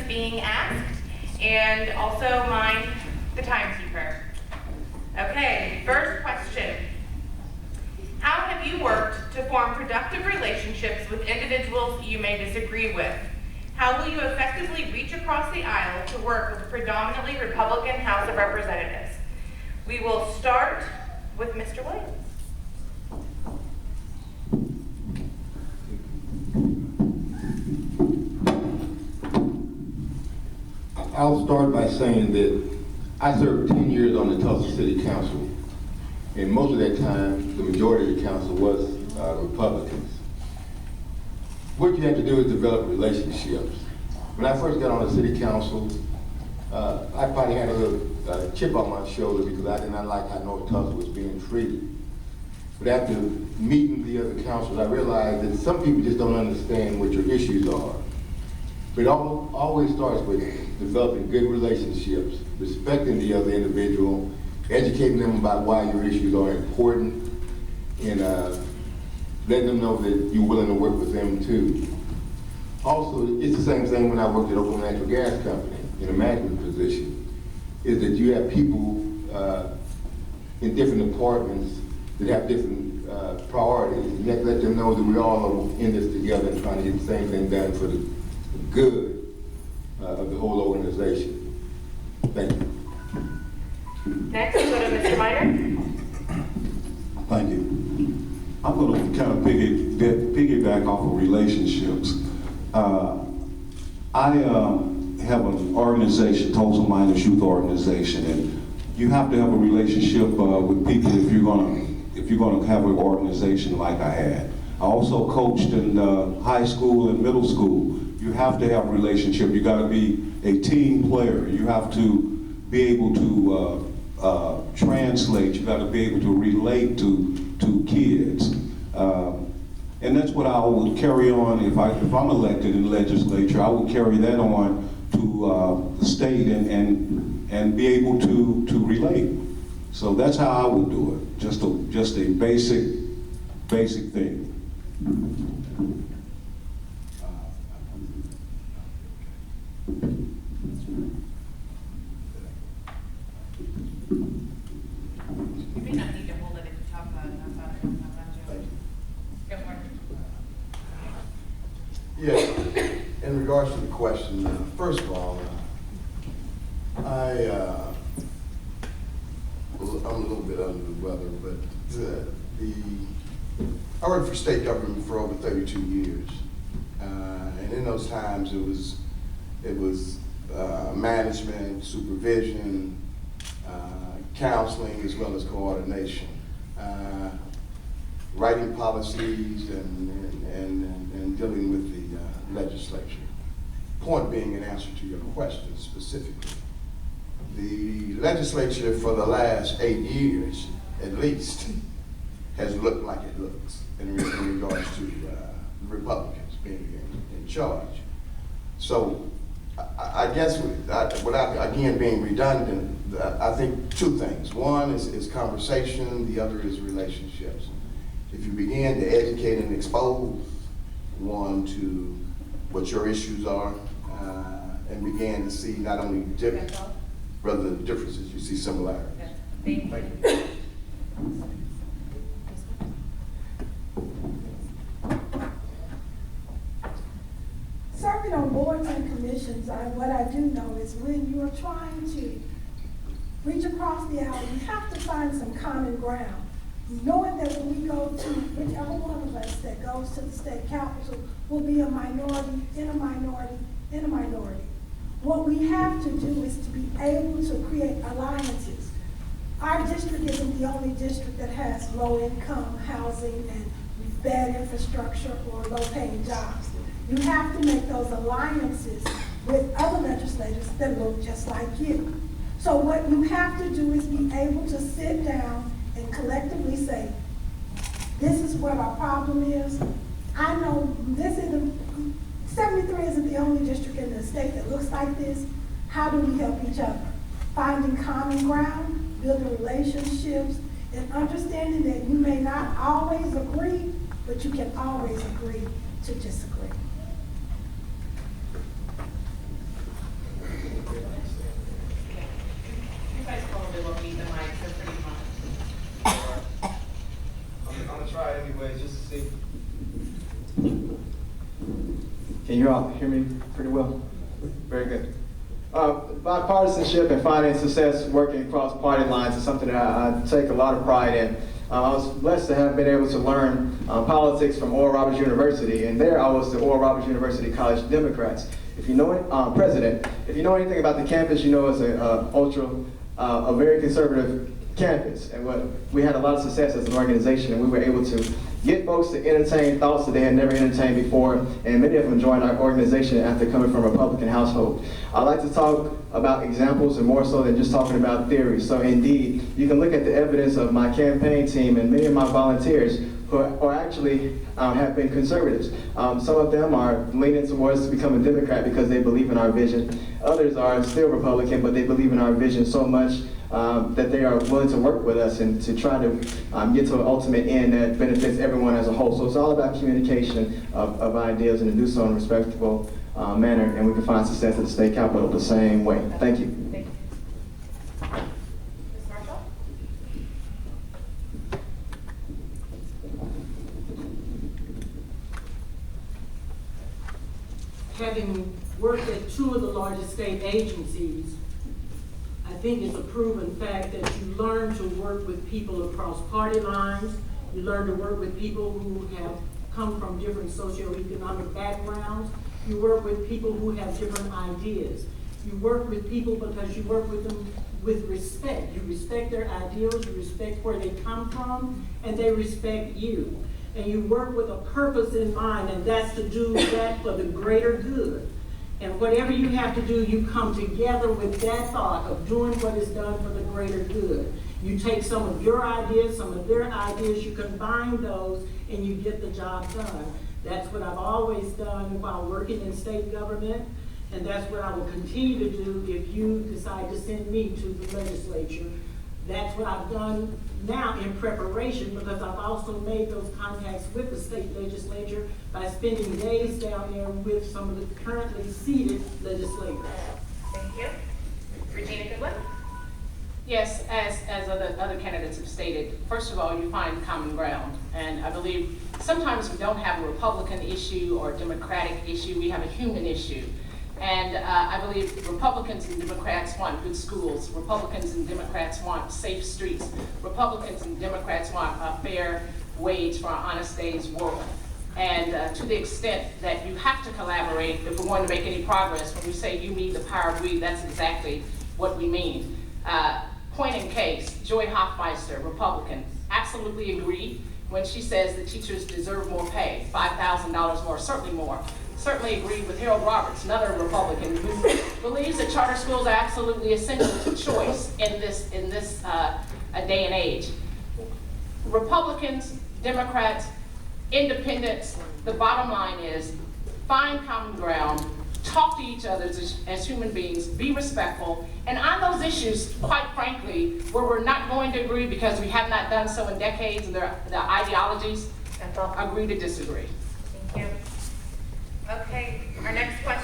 being asked, and also mind the timekeeper. Okay, first question. How have you worked to form productive relationships with individuals you may disagree with? How will you effectively reach across the aisle to work with the predominantly Republican House of Representatives? We will start with Mr. Williams. I'll start by saying that I served 10 years on the Tulsa City Council, and most of that time, the majority of the council was Republicans. What you have to do is develop relationships. When I first got on the city council, I probably had a little chip on my shoulder because I did not like how North Tulsa was being treated. But after meeting the other councilors, I realized that some people just don't understand what your issues are. But it always starts with developing good relationships, respecting the other individual, educating them about why your issues are important, and letting them know that you're willing to work with them too. Also, it's the same thing when I worked at Oklahoma Natural Gas Company in a management position, is that you have people in different departments that have different priorities. And you have to let them know that we all are in this together and trying to get the same thing done for the good of the whole organization. Thank you. Next, we'll go to Mr. Minor. Thank you. I'm going to kind of piggyback off of relationships. I have an organization, Tulsa Minors Youth Organization, and you have to have a relationship with people if you're going to have an organization like I had. I also coached in high school and middle school. You have to have a relationship. You got to be a team player. You have to be able to translate. You got to be able to relate to kids. And that's what I would carry on if I'm elected in the legislature. I would carry that on to the state and be able to relate. So that's how I would do it. Just a basic thing. You may not need to hold it if you talk about it. Go for it. Yeah, in regards to the question, first of all, I'm a little bit under the weather, but I worked for state government for over 32 years, and in those times it was management, supervision, counseling, as well as coordination, writing policies and dealing with the legislature. Point being, in answer to your question specifically, the legislature for the last 8 years, at least, has looked like it looks in regards to Republicans being in charge. So I guess without again being redundant, I think two things. One is conversation, the other is relationships. If you begin to educate and expose one to what your issues are, and begin to see not only rather than differences, you see similarities. Thank you. Serving on boards and commissions, what I do know is when you're trying to reach across the aisle, you have to find some common ground. Knowing that when we go to whichever one of us that goes to the state capitol will be a minority, in a minority, in a minority. What we have to do is to be able to create alliances. Our district isn't the only district that has low-income housing and bad infrastructure or low-paying jobs. You have to make those alliances with other legislators that look just like you. So what you have to do is be able to sit down and collectively say, this is what our problem is. I know this isn't, 73 isn't the only district in the state that looks like this. How do we help each other? Finding common ground, building relationships, and understanding that you may not always agree, but you can always agree to disagree. Can you all hear me pretty well? Very good. Bipartisanship and finding success working across party lines is something that I take a lot of pride in. I was blessed to have been able to learn politics from Oral Roberts University, and there I was the Oral Roberts University College Democrats. If you know president, if you know anything about the campus, you know it's a very conservative campus, and we had a lot of success as an organization, and we were able to get folks to entertain thoughts that they had never entertained before, and many of them joined our organization after coming from a Republican household. I like to talk about examples and more so than just talking about theory. So indeed, you can look at the evidence of my campaign team and many of my volunteers who are actually have been conservatives. Some of them are leaning towards to become a Democrat because they believe in our vision. Others are still Republican, but they believe in our vision so much that they are willing to work with us and to try to get to an ultimate end that benefits everyone as a whole. So it's all about communication of ideas and to do so in a respectful manner, and we can find success at the state capitol the same way. Thank you. Thank you. Ms. Marshall? Having worked at two of the largest state agencies, I think it's a proven fact that you learn to work with people across party lines. You learn to work with people who have come from different socioeconomic backgrounds. You work with people who have different ideas. You work with people because you work with them with respect. You respect their ideals, you respect where they come from, and they respect you. And you work with a purpose in mind, and that's to do that for the greater good. And whatever you have to do, you come together with that thought of doing what is done for the greater good. You take some of your ideas, some of their ideas, you combine those, and you get the job done. That's what I've always done while working in state government, and that's what I will continue to do if you decide to send me to the legislature. That's what I've done now in preparation, because I've also made those contacts with the state legislature by spending days down there with some of the currently seated legislators. Thank you. Regina Goodwin? Yes, as other candidates have stated, first of all, you find common ground. And I believe sometimes we don't have a Republican issue or a Democratic issue, we have a human issue. And I believe Republicans and Democrats want good schools. Republicans and Democrats want safe streets. Republicans and Democrats want a fair wage for an honest day's work. And to the extent that you have to collaborate if we're going to make any progress, when we say you need the power of we, that's exactly what we mean. Point in case, Joy Hoffmeister, Republican, absolutely agree when she says that teachers deserve more pay, $5,000 more, certainly more. Certainly agree with Harold Roberts, another Republican, who believes that charter schools are absolutely essential to choice in this day and age. Republicans, Democrats, independents, the bottom line is find common ground, talk to each other as human beings, be respectful, and on those issues, quite frankly, where we're not going to agree because we have not done so in decades, and their ideologies, agree to disagree. Thank you. Okay, our next question